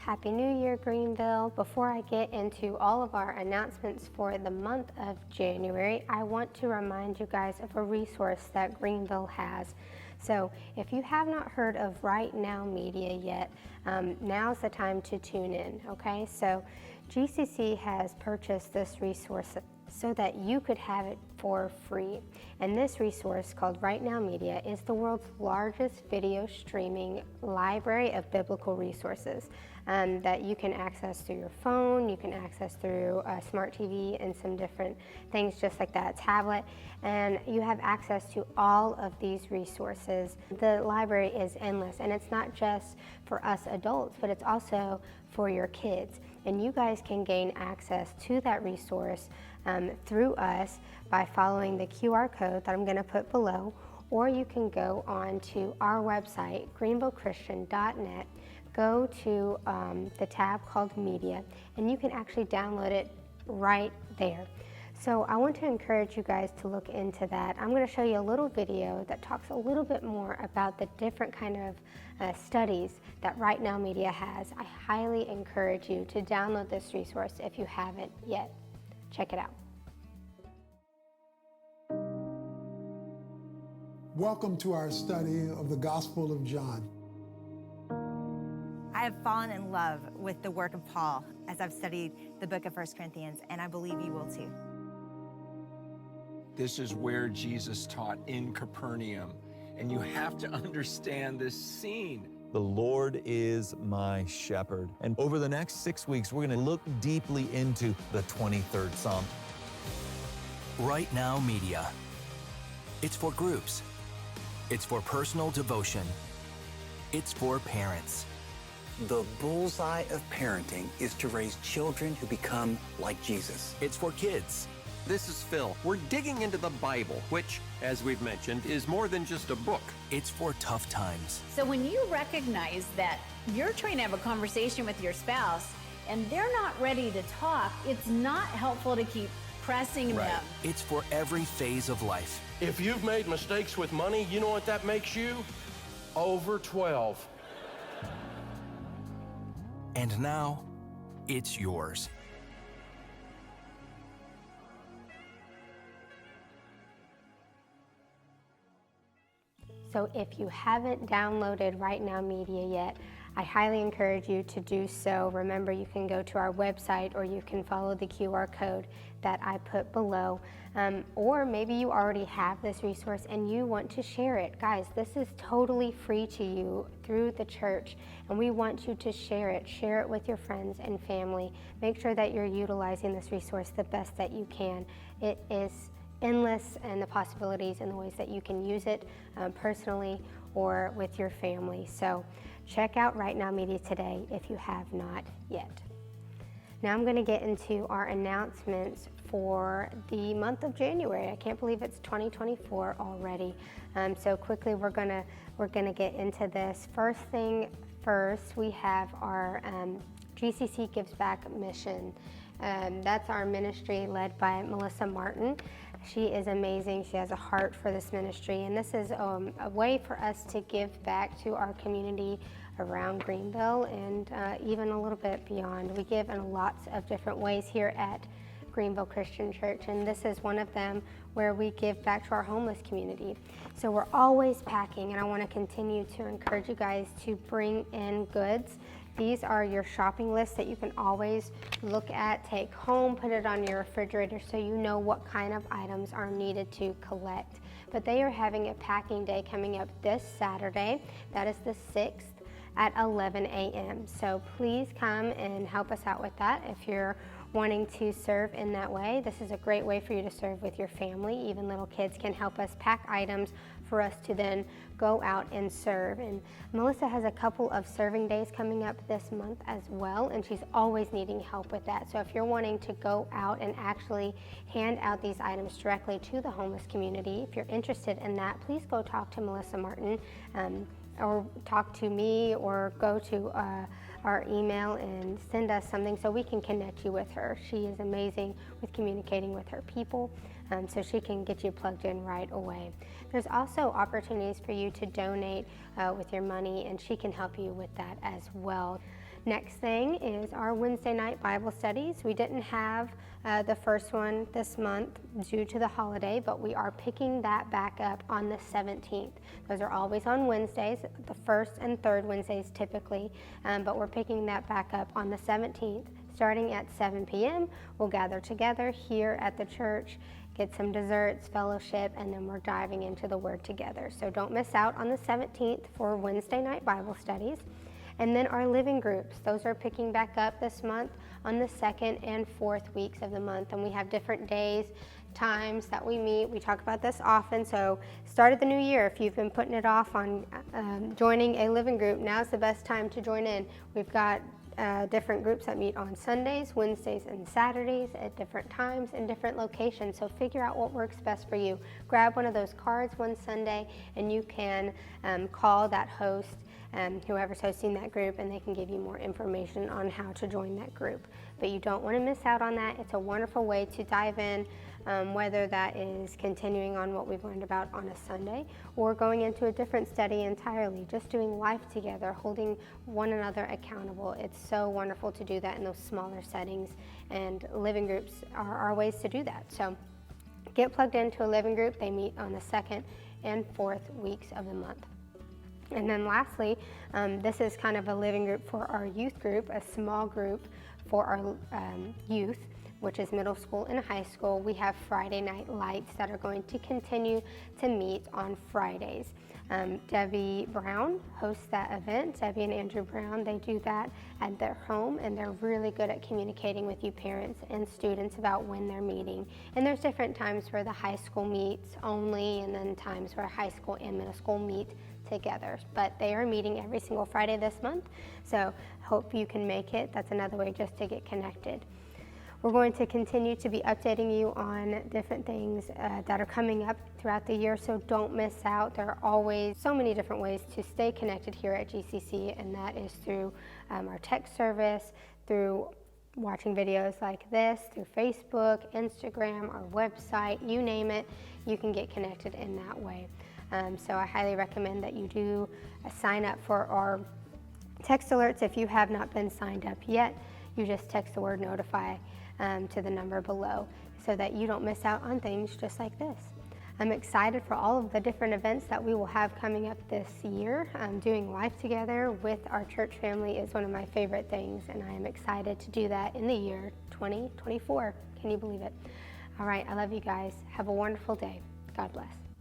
Happy New Year, Greenville. Before I get into all of our announcements for the month of January, I want to remind you guys of a resource that Greenville has. So if you have not heard of Right Now Media yet, now's the time to tune in, okay? So GCC has purchased this resource so that you could have it for free. And this resource, called Right Now Media, is the world's largest video streaming library of biblical resources that you can access through your phone, you can access through a smart TV and some different things just like that, tablet, and you have access to all of these resources. The library is endless, and it's not just for us adults, but it's also for your kids. And you guys can gain access to that resource through us by following the QR code that I'm going to put below, or you can go on to our website, greenvillechristian.net, go to the tab called Media, and you can actually download it right there. So I want to encourage you guys to look into that. I'm going to show you a little video that talks a little bit more about the different kind of studies that Right Now Media has. I highly encourage you to download this resource if you haven't yet. Check it out. Welcome to our study of the Gospel of John. I have fallen in love with the work of Paul as I've studied the book of 1 Corinthians, and I believe you will too. This is where Jesus taught in Capernaum, and you have to understand this scene. The Lord is my shepherd. And over the next 6 weeks, we're going to look deeply into the 23rd Psalm. Right Now Media. It's for groups. It's for personal devotion. It's for parents. The bullseye of parenting is to raise children who become like Jesus. It's for kids. This is Phil. We're digging into the Bible, which, as we've mentioned, is more than just a book. It's for tough times. So when you recognize that you're trying to have a conversation with your spouse and they're not ready to talk, it's not helpful to keep pressing them. It's for every phase of life. If you've made mistakes with money, you know what that makes you? Over 12. And now, it's yours. So if you haven't downloaded Right Now Media yet, I highly encourage you to do so. Remember, you can go to our website, or you can follow the QR code that I put below. Or maybe you already have this resource and you want to share it. Guys, this is totally free to you through the church, and we want you to share it. Share it with your friends and family. Make sure that you're utilizing this resource the best that you can. It is endless, and the possibilities and the ways that you can use it personally or with your family. So check out Right Now Media today if you have not yet. Now I'm going to get into our announcements for the month of January. I can't believe it's 2024 already. So quickly we're gonna get into this. First thing first, we have our GCC Gives Back mission. That's our ministry led by Melissa Martin. She is amazing. She has a heart for this ministry, and this is a way for us to give back to our community around Greenville and even a little bit beyond. We give in lots of different ways here at Greenville Christian Church, and this is one of them where we give back to our homeless community. So we're always packing, and I want to continue to encourage you guys to bring in goods. These are your shopping lists that you can always look at, take home, put it on your refrigerator so you know what kind of items are needed to collect. But they are having a packing day coming up this Saturday. That is the 6th at 11 a.m. So please come and help us out with that if you're wanting to serve in that way. This is a great way for you to serve with your family. Even little kids can help us pack items for us to then go out and serve. And Melissa has a couple of serving days coming up this month as well, and she's always needing help with that. So if you're wanting to go out and actually hand out these items directly to the homeless community, if you're interested in that, please go talk to Melissa Martin, or talk to me, or go to our email and send us something so we can connect you with her. She is amazing with communicating with her people, so she can get you plugged in right away. There's also opportunities for you to donate with your money, and she can help you with that as well. Next thing is our Wednesday night Bible studies. We didn't have the first one this month due to the holiday, but we are picking that back up on the 17th. Those are always on Wednesdays, the first and third Wednesdays typically, but we're picking that back up on the 17th. Starting at 7 p.m., we'll gather together here at the church, get some desserts, fellowship, and then we're diving into the Word together. So don't miss out on the 17th for Wednesday night Bible studies. And then our living groups, those are picking back up this month on the 2nd and 4th weeks of the month. And we have different days, times that we meet. We talk about this often, so start of the new year. If you've been putting it off on joining a living group, now's the best time to join in. We've got different groups that meet on Sundays, Wednesdays, and Saturdays at different times and different locations. So figure out what works best for you. Grab one of those cards one Sunday and you can call that host, whoever's hosting that group, and they can give you more information on how to join that group. But you don't want to miss out on that. It's a wonderful way to dive in, whether that is continuing on what we've learned about on a Sunday or going into a different study entirely, just doing life together, holding one another accountable. It's so wonderful to do that in those smaller settings, and living groups are ways to do that. So get plugged into a living group. They meet on the 2nd and 4th weeks of the month. And then lastly, this is kind of a living group for our youth group, a small group for our youth, which is middle school and high school. We have Friday night lights that are going to continue to meet on Fridays. Debbie Brown hosts that event. Debbie and Andrew Brown, they do that at their home, and they're really good at communicating with you parents and students about when they're meeting. And there's different times where the high school meets only, and then times where high school and middle school meet together. But they are meeting every single Friday this month, so hope you can make it. That's another way just to get connected. We're going to continue to be updating you on different things that are coming up throughout the year, so don't miss out. There are always so many different ways to stay connected here at GCC, and that is through our text service, through watching videos like this, through Facebook, Instagram, our website, you name it, you can get connected in that way. So I highly recommend that you do sign up for our text alerts. If you have not been signed up yet, you just text the word notify to the number below so that you don't miss out on things just like this. I'm excited for all of the different events that we will have coming up this year. Doing life together with our church family is one of my favorite things, and I am excited to do that in the year 2024. Can you believe it? All right, I love you guys. Have a wonderful day. God bless.